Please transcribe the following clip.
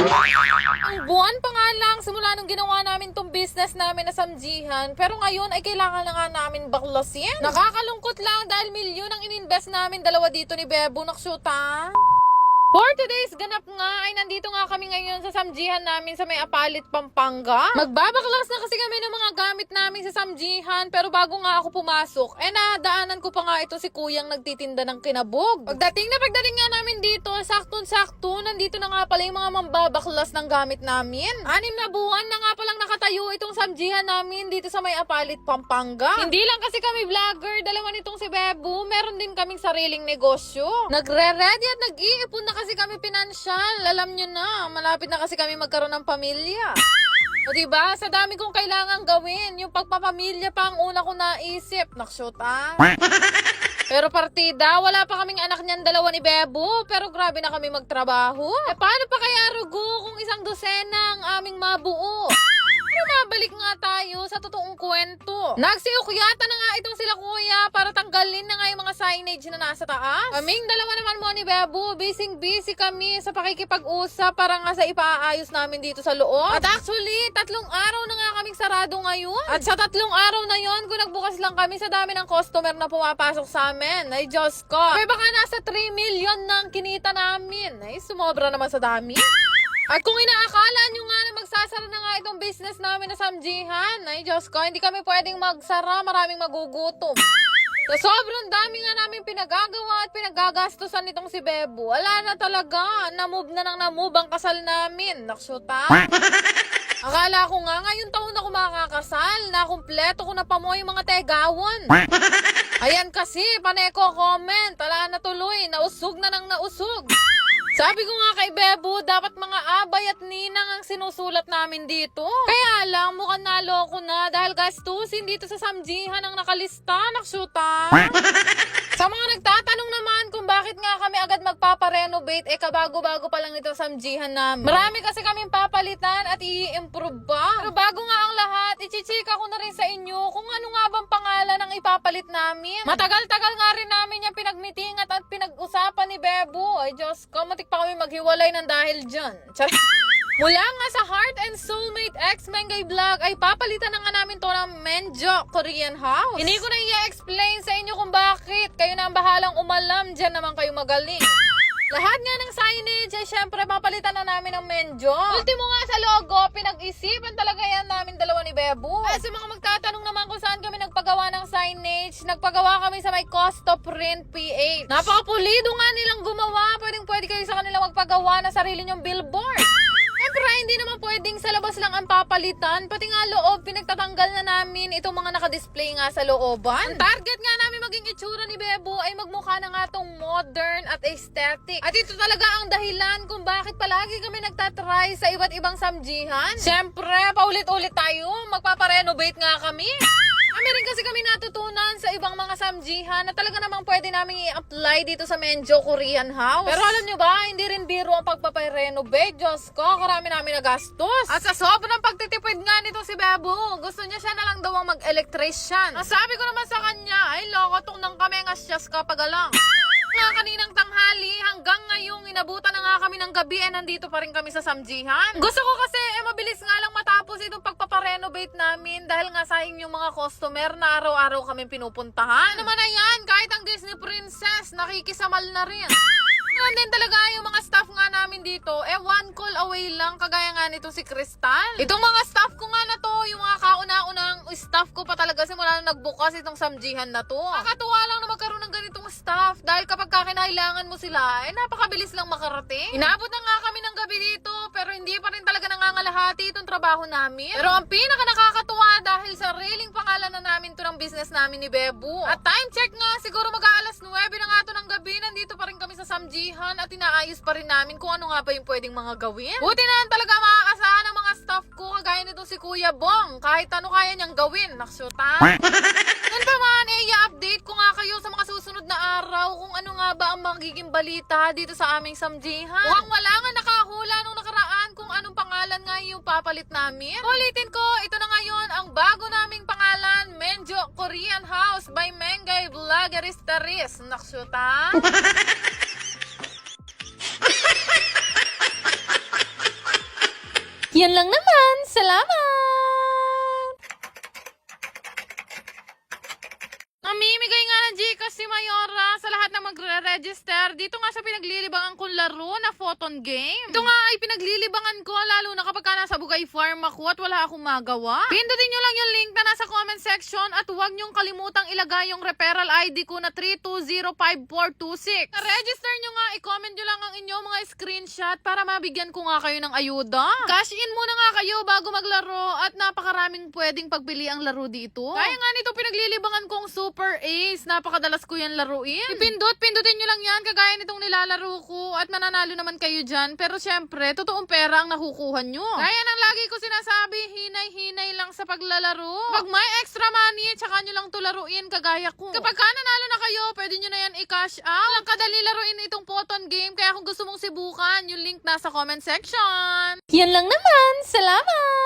Ang buwan pa nga lang simula nung ginawa namin tong business namin na samjihan, pero ngayon ay kailangan na nga namin baklasin. Nakakalungkot lang dahil milyon ang ininvest namin dalawa dito ni Bebo naksyuta. For today's ganap nga ay nandito nga kami ngayon sa samjihan namin sa may Apalit, Pampanga. Magbabaklas na kasi kami ng mga gamit namin sa samjihan, pero bago nga ako pumasok, nadaanan ko pa nga ito si kuyang nagtitinda ng kinabog. Pagdating nga namin dito, saktong-sakto, nandito na nga pala yung mga mambabaklas ng gamit namin. 6 na buwan na nga palang nakatayo itong samjihan namin dito sa may Apalit, Pampanga. Hindi lang kasi kami vlogger, dalawa nitong si Bebo, meron din kaming sariling negosyo. Nagre-ready at nag-iipon na kasi kami pinansyal. Alam nyo na, malapit na kasi kami magkaroon ng pamilya. O diba, sa dami kong kailangan gawin, yung pagpapamilya pa ang una ko naisip. Naksyota. Pero partida, wala pa kaming anak niyan dalawa ni Bebo, pero grabe na kami magtrabaho. Paano pa kaya rugo kung 1 dosena ang aming mabuo? Balik nga tayo sa totoong kwento. Nagsiukyata na nga itong sila kuya para tanggalin na nga yung mga signage na nasa taas. Kaming dalawa naman mo ni Bebo, busy kami sa pakikipag-usap para nga sa ipaayos namin dito sa loob. At actually, 3 araw na nga kaming sarado ngayon. At sa 3 araw na yon, kung nagbukas lang kami sa dami ng customer na pumapasok sa amin. Ay Diyos ko. May baka nasa 3 million na ang kinita namin. Ay sumobra naman sa dami. At kung inaakala nyo nga na magsasara na nga itong business namin na samjihan, ay Diyos ko, hindi kami pwedeng magsara, maraming magugutom. So, sobrang dami nga namin pinagagawa at pinagagastusan nitong si Bebo. Wala na talaga, na-move ang kasal namin. Naksyuta. Akala ko nga, ngayong taon ako makakasal, na kumpleto ko na pa mo yung mga tegawon. Ayan kasi, paneko comment, ala na tuloy, nausog na nang nausog. Sabi ko nga kay Bebo, dapat mga abay at ninang ang sinusulat namin dito. Kaya lang, mukhang naloko na dahil gastusin dito sa samjihan ang nakalista, naksyuta. Sa mga nagtatanong naman kung bakit nga kami agad magpaparenovate, kabago-bago pa lang ito samjihan namin. Marami kasi kaming papalitan at i-improve pa. Pero bago nga ang lahat, ichichika ko na rin sa inyo kung ano nga bang pangalan ang ipapalit namin. Matagal-tagal nga rin namin yung pinagmitingat at pinag-usapan ni Bebo. Ay Diyos ko, matik pa kami maghiwalay ng dahil dyan. Mula nga sa Heart and Soulmate X Mengay Vlog ay papalitan na nga namin to ng Menjo Korean House. Hindi ko na i-explain sa inyo kung bakit. Kayo na ang bahalang umalam, dyan naman kayo magaling. Lahat nga ng signage ay syempre papalitan na namin ng Menjo. Ultimo nga sa logo, pinag-isipan talaga yan namin dalawa ni Bebo. Sa mga magtatanong naman kung saan kami nagpagawa ng signage, nagpagawa kami sa may Costo Print PH. Napakapulido nga nilang gumawa. Pwede kayo sa kanila magpagawa na sarili nyong billboard. Siyempre, hindi naman pwedeng sa labas lang ang papalitan. Pati nga loob, pinagtatanggal na namin itong mga nakadisplay nga sa looban. Ang target nga namin maging itsura ni Bebo ay magmukha na nga tong modern at aesthetic. At ito talaga ang dahilan kung bakit palagi kami nagtatry sa iba't ibang samjihan. Siyempre, paulit-ulit tayo. Magpaparenovate nga kami. Kami rin kasi kami natutunan sa ibang mga samjihan na talaga namang pwede namin i-apply dito sa Menjo Korean House. Pero alam nyo ba, hindi rin biro ang pagpaparenovate. Diyos ko, karami namin nagastos. At sa sobrang pagtitipid nga nito si Bebo, gusto niya siya na lang daw ang mag-electrician. Sabi ko naman sa kanya, ay loko, tung nang kami nga siyas kapag alang. Nga kaninang tanghali, hanggang ngayong inabutan na nga kami ng gabi, nandito pa rin kami sa samjihan. Gusto ko kasi, mabilis nga lang matapos itong pagpaparenovate namin dahil nga sayang yung mga customer na araw-araw kami pinupuntahan. Naman na yan, kahit ang Disney Princess, nakikisamal na rin. Ganun din talaga yung mga staff nga namin dito, 1 call away lang, kagaya nga nito si Crystal. Itong mga staff ko nga na to, yung mga kauna-unang staff ko pa talaga simula na nagbukas itong samjihan na to. Nakakatuwa lang na magkaroon ng ganitong staff dahil kapag kinailangan mo sila, napakabilis lang makarating. Inabot na nga kami ng gabi dito, pero hindi pa rin talaga nangangalahati itong trabaho namin. Pero ang pinaka nakakatuwa dahil sariling pangalan na namin to ng business namin ni Bebo. At time check nga, siguro mag-aalas 9 na nga to ng gabi, nandito pa rin kami sa samjihan at inaayos pa rin namin kung ano nga ba yung pwedeng mga gawin. Buti na lang talaga makakasahan ng mga staff ko, kagaya nito si Kuya Bong. Kahit ano kaya niyang gawin, naksyuta. Yan pa man, i-update ko nga kayo sa mga susunod na araw kung ano nga ba ang magiging balita dito sa aming samjihan. Mukhang wala nga nakahula nung nakaraan kung anong pangalan nga yung papalit namin. Ulitin ko, ito na ngayon ang bago naming pangalan, Menjo Korean House by Mengay Vlogeristaris. Naksyuta. Yan lang naman. Salamat! Namimigay nga ng Gcash si Mayora sa lahat na magre-register. Dito nga sa pinaglilibangan kong laro na photon game. Ito nga ay pinaglilibangan ko lalo na kapag nasa Bugay Farm ako at wala akong magawa. Pindutin nyo lang yung link na nasa comment section at huwag nyong kalimutang ilagay yung referral ID ko na 3205426. Na-register nyo nga, i-comment nyo lang ang inyong mga screenshot para mabigyan ko nga kayo ng ayuda. Cash in muna nga kayo bago maglaro at napakaraming pwedeng pagpili ang laro dito. Kaya nga nito pinaglilibangan kong Super Ace. Napakadalas ko yan laruin. Pindutin nyo lang yan kagaya nitong nilalaro ko at mananalo naman kayo dyan. Pero syempre, totoong pera ang nakukuha nyo. Kaya nang lagi ko sinasabi, hinay-hinay lang sa paglalaro. Pag may extra money, tsaka nyo lang to laruin kagaya ko. Kapag ka nanalo na kayo, pwede nyo na yan i-cash out. Lang kadali laruin itong photon game. Kaya kung gusto mong sibukan, yung link nasa comment section. Yan lang naman. Salamat!